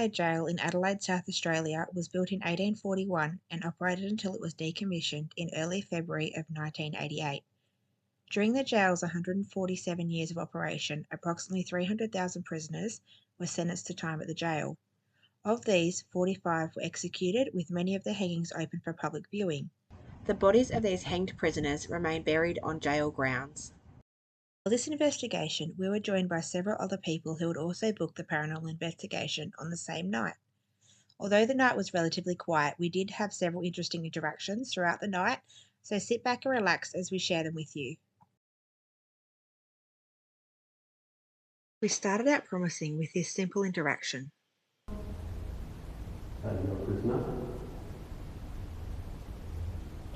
Adelaide Gaol in Adelaide, South Australia was built in 1841 and operated until it was decommissioned in early February of 1988. During the jail's 147 years of operation, approximately 300,000 prisoners were sentenced to time at the jail. Of these, 45 were executed, with many of the hangings open for public viewing. The bodies of these hanged prisoners remain buried on jail grounds. For this investigation, we were joined by several other people who had also booked the paranormal investigation on the same night. Although the night was relatively quiet, we did have several interesting interactions throughout the night, so sit back and relax as we share them with you. We started out promising with this simple interaction. Are you a prisoner?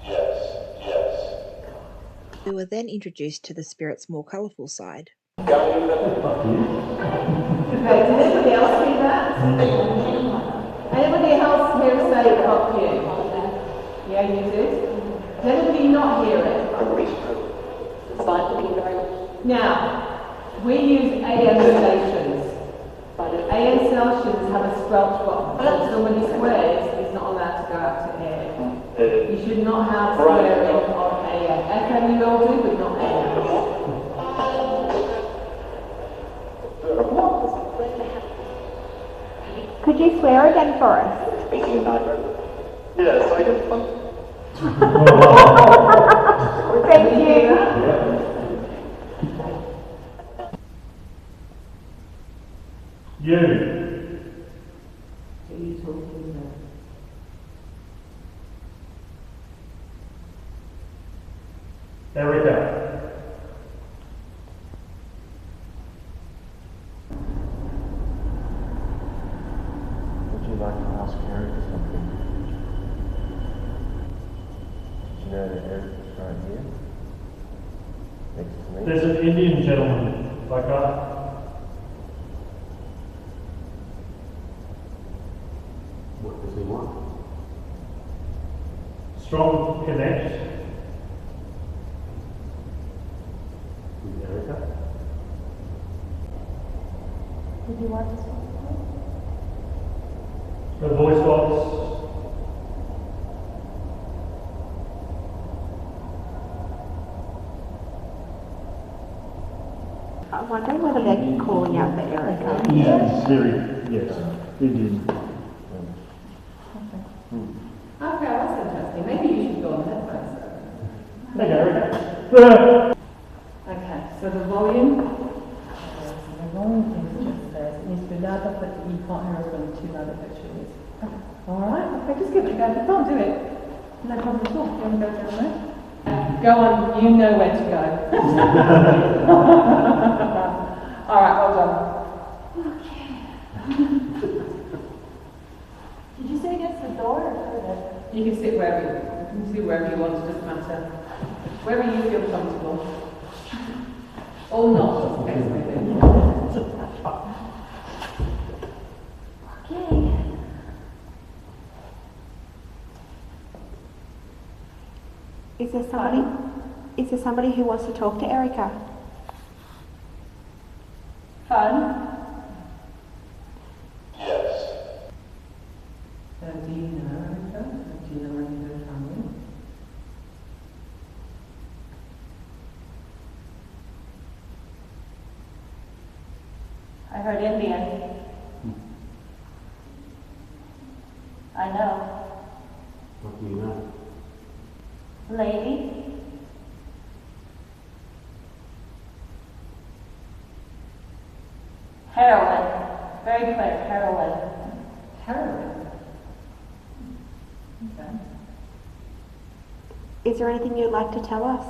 Yes. We were then introduced to the spirit's more colourful side. Fuck you. Okay, did anybody else see that? Anybody else hear us say fuck you? Yeah, you did? Did anybody not hear it? Now, we use AM stations. AM stations have a squelch button, so somebody swears is not allowed to go out to air. You should not have swearing on AM. FM you will do, but not AM. Could you swear again for us? Yes, I can. Thank you. You. Who are you talking about? Erica. Would you like to ask Erica something? Did you know that Erica's right here? Next to me? There's an Indian gentleman, like that. What does he want? Strong connect. With Erica? Did you want to The voice box. I'm wondering whether they're calling out for Erica. Yes, very, yes, Indian. Okay, that's interesting. Maybe you should go on that first. Hey, Erica. Okay, so the volume. The volume is just there. It needs to be louder, but you can't hear us when it's too loud if it is. Alright, okay, just give it a go. If you can't do it, no problem at all. You want to go down there? Go on, you know where to go. Alright, well done. Did you sit against the door or further? You can sit wherever you want, it doesn't matter. Wherever you feel comfortable. Or not, okay. Okay. Is there somebody who wants to talk to Erica? Fun? Yes. Do you know Erica? Do you know any of her family? I heard Indian. I know. What do you know? Lady? Heroin. Very clear, heroin. Heroin? Okay. Is there anything you'd like to tell us?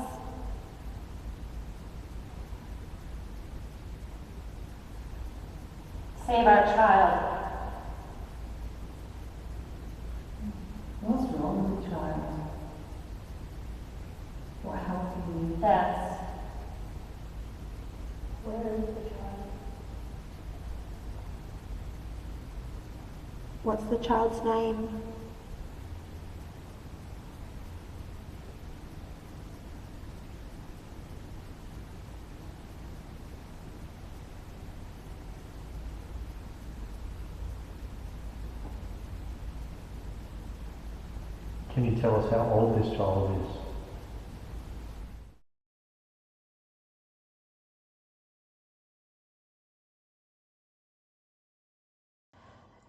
Save our child. What's wrong with the child? What help do you need? That's. Where is the child? What's the child's name? Can you tell us how old this child is?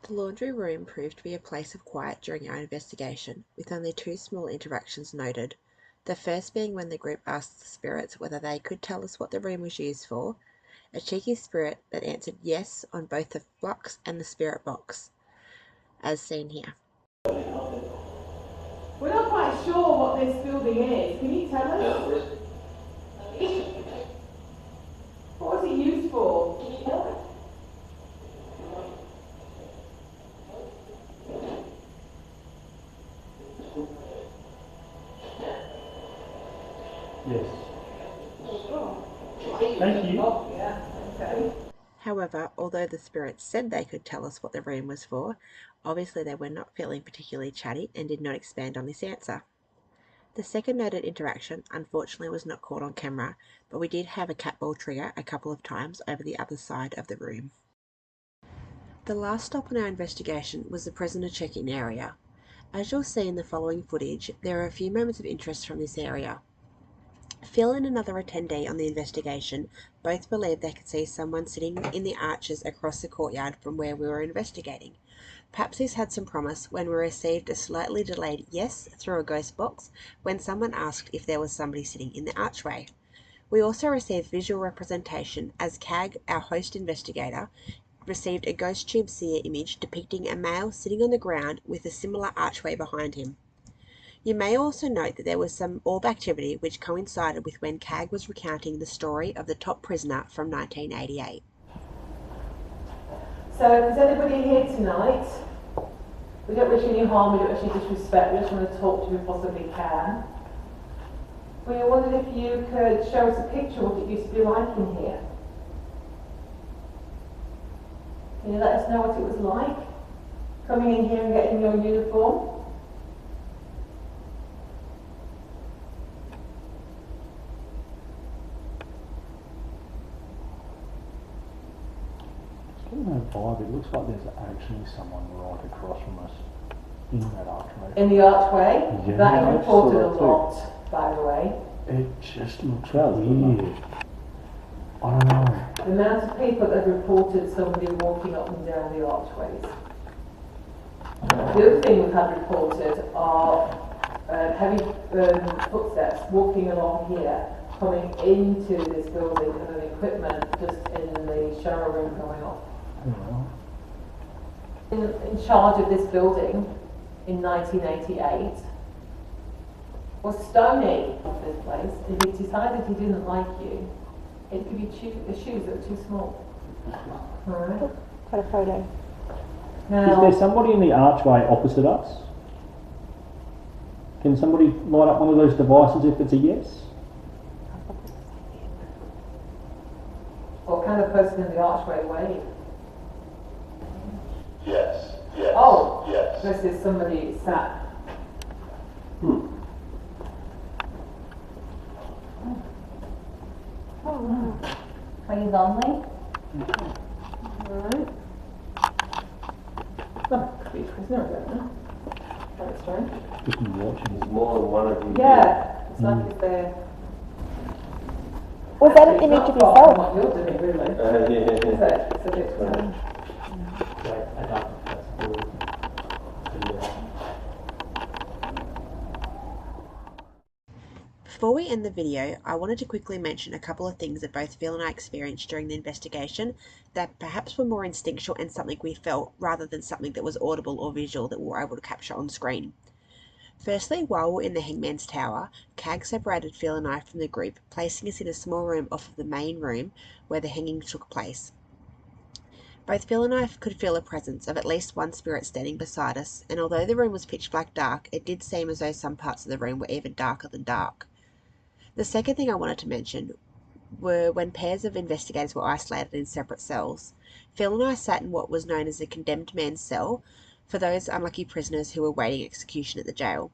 The laundry room proved to be a place of quiet during our investigation, with only 2 small interactions noted. The first being when the group asked the spirits whether they could tell us what the room was used for, a cheeky spirit that answered yes on both the flux and the spirit box, as seen here. We're not quite sure what this building is. Can you tell us? What was it used for? Yes. Thank you. Oh, yeah, okay. However, although the spirits said they could tell us what the room was for, obviously they were not feeling particularly chatty and did not expand on this answer. The second noted interaction unfortunately was not caught on camera, but we did have a cat ball trigger a couple of times over the other side of the room. The last stop in our investigation was the prisoner check-in area. As you'll see in the following footage, there are a few moments of interest from this area. Phil and another attendee on the investigation both believed they could see someone sitting in the arches across the courtyard from where we were investigating. Perhaps this had some promise when we received a slightly delayed yes through a ghost box when someone asked if there was somebody sitting in the archway. We also received visual representation as CAG, our host investigator, received a ghost tube seer image depicting a male sitting on the ground with a similar archway behind him. You may also note that there was some orb activity which coincided with when CAG was recounting the story of the top prisoner from 1988. So, is anybody here tonight? We don't wish any harm, we don't wish any disrespect, we just want to talk to you if we possibly can. We wondered if you could show us a picture of what it used to be like in here. Can you let us know what it was like? Coming in here and getting your uniform? Getting that vibe, it looks like there's actually someone right across from us in that archway. In the archway? Yeah, That I is reported a saw that too. lot, by the way. It just looks weird. I don't know. The amount of people that have reported somebody walking up and down the archways. The other thing we've had reported are heavy footsteps walking along here, coming into this building and an equipment just in the shower room going off. Oh, In charge of this building in 1988 was Stoney of this place. If he decided he didn't like you, it could be the shoes that were too small. Alright. Got a photo. Now, Is there somebody in the archway opposite us? Can somebody light up one of those devices if it's a yes? what kind of person in the archway wave? Yes. Yes. Oh, Yes. this is somebody sat. Are you lonely? Alright. That could be a prisoner, I don't know. That's strange. Just watching. There's more than one of you. Yeah, it's like if they're. Was that an It's image not of far from yourself? what you're doing, really. Yeah. Is it? It's a bit strange. Before we end the video, I wanted to quickly mention a couple of things that both Phil and I experienced during the investigation that perhaps were more instinctual and something we felt rather than something that was audible or visual that we were able to capture on screen. Firstly, while we were in the Hangman's Tower, CAG separated Phil and I from the group, placing us in a small room off of the main room where the hanging took place. Both Phil and I could feel a presence of at least one spirit standing beside us, and although the room was pitch black dark, it did seem as though some parts of the room were even darker than dark. The second thing I wanted to mention were when pairs of investigators were isolated in separate cells. Phil and I sat in what was known as a condemned man's cell for those unlucky prisoners who were waiting execution at the jail.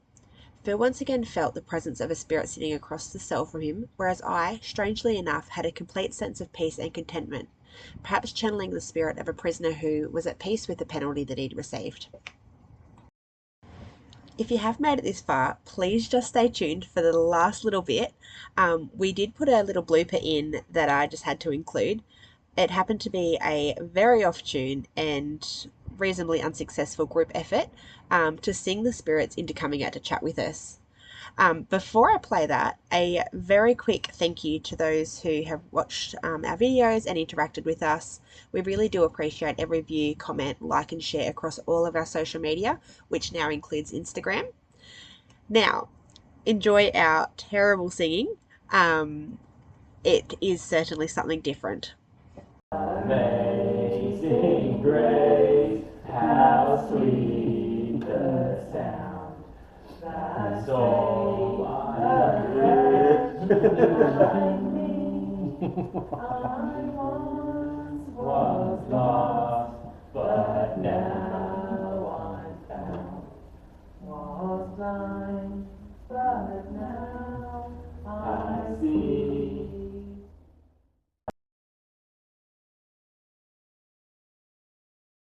Phil once again felt the presence of a spirit sitting across the cell from him, whereas I, strangely enough, had a complete sense of peace and contentment, perhaps channeling the spirit of a prisoner who was at peace with the penalty that he'd received. if you have made it this far, please just stay tuned for the last little bit. We did put a little blooper in that I just had to include. It happened to be a very off-tune and reasonably unsuccessful group effort to sing the spirits into coming out to chat with us. Before I play that, a very quick thank you to those who have watched our videos and interacted with us. We really do appreciate every view, comment, like and share across all of our social media, which now includes Instagram. Now, enjoy our terrible singing. It is certainly something different. Amazing grace, how sweet the sound that saved a wretch like me. I once was lost.